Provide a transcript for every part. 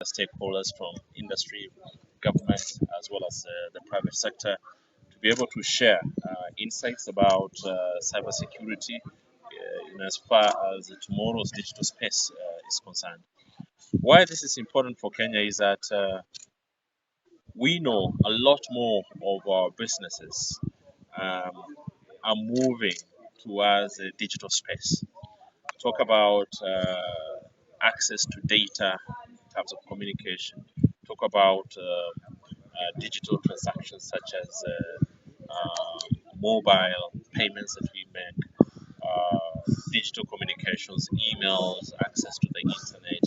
stakeholders from industry, government, as well as the private sector, to be able to share insights about cybersecurity in as far as tomorrow's digital space is concerned. Why this is important for Kenya is that we know a lot more of our businesses are moving towards a digital space. Talk about access to data in terms of communication. Talk about digital transactions such as mobile payments that we make, digital communications, emails, access to the internet.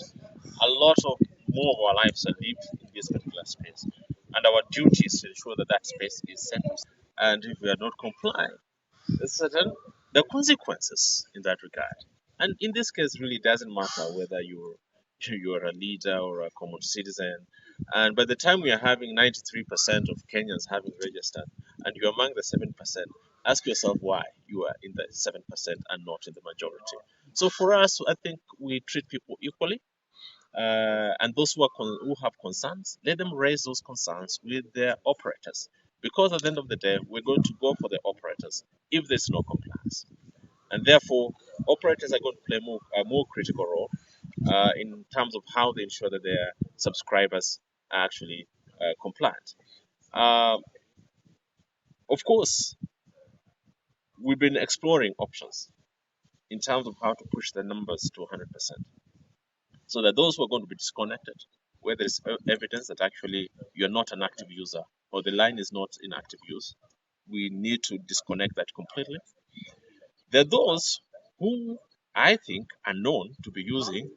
A lot of more of our lives are lived in this particular space, and our duty is to ensure that that space is set. And if we are not compliant, there's certain the consequences in that regard. And in this case, really doesn't matter whether you're a leader or a common citizen. And by the time we are having 93% of Kenyans having registered, and you're among the 7%, ask yourself why you are in the 7% and not in the majority. So for us, I think we treat people equally. And those who have concerns, let them raise those concerns with their operators. Because at the end of the day, we're going to go for the operators if there's no compliance. And therefore, operators are going to play a more critical role in terms of how they ensure that their subscribers are actually compliant. Of course, we've been exploring options in terms of how to push the numbers to 100%, so that those who are going to be disconnected, where there is evidence that actually you're not an active user or the line is not in active use, we need to disconnect that completely. There are those who I think are known to be using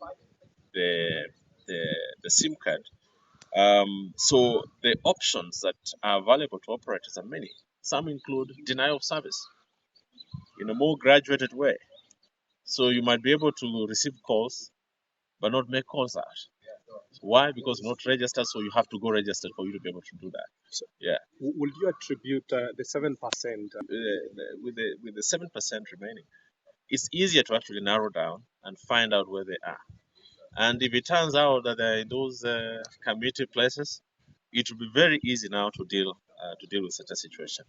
the SIM card. So the options that are available to operators are many. Some include denial of service in a more graduated way. So you might be able to receive calls but not make calls out. Why? Because you're not registered, so you have to go registered for you to be able to do that. So, yeah. Will you attribute the 7% with the 7% remaining? It's easier to actually narrow down and find out where they are. And if it turns out that they're in those community places, it will be very easy now to deal with such a situation.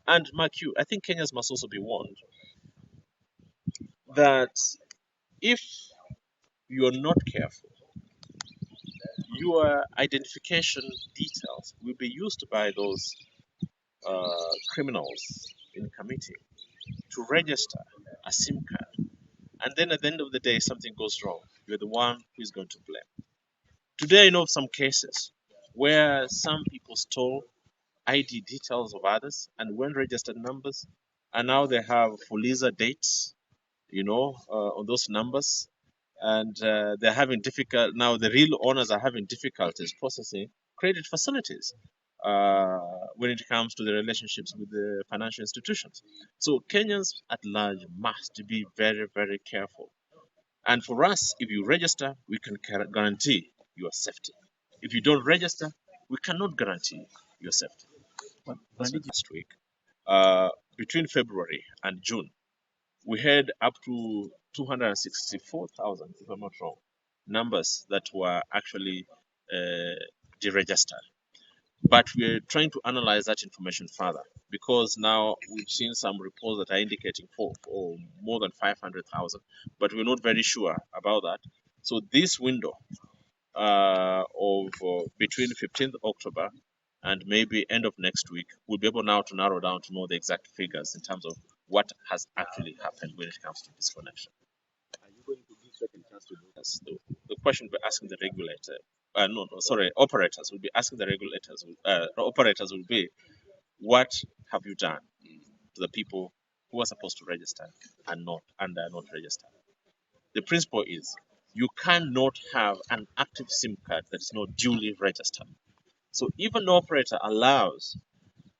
And Mark, I think Kenyans must also be warned that if you're not careful, your identification details will be used by those criminals in committee to register a SIM card. And then at the end of the day, something goes wrong. You're the one who is going to blame. Today, I know of some cases where some people stole ID details of others and went registered numbers, and now they have Fuliza dates, on those numbers, and they're having difficult now. The real owners are having difficulties processing credit facilities when it comes to the relationships with the financial institutions. So Kenyans at large must be very, very careful. And for us, if you register, we can guarantee your safety. If you don't register, we cannot guarantee your safety. Last week, between February and June, we had up to 264,000, if I'm not wrong, numbers that were actually deregistered. But we're trying to analyze that information further, because now we've seen some reports that are indicating more than 500,000, but we're not very sure about that. So this window of between 15th October and maybe end of next week, we'll be able now to narrow down to know the exact figures in terms of what has actually happened when it comes to disconnection. are you going to give second chance to do that? Yes, the question we're asking the regulator, operators will be asking the regulators, operators will be, what have you done to the people who are supposed to register and are not registered? The principle is you cannot have an active SIM card that is not duly registered. So if an operator allows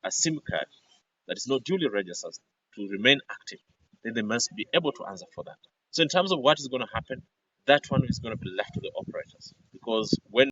a SIM card that is not duly registered to remain active, then they must be able to answer for that. So in terms of what is going to happen, that one is going to be left to the operators, because when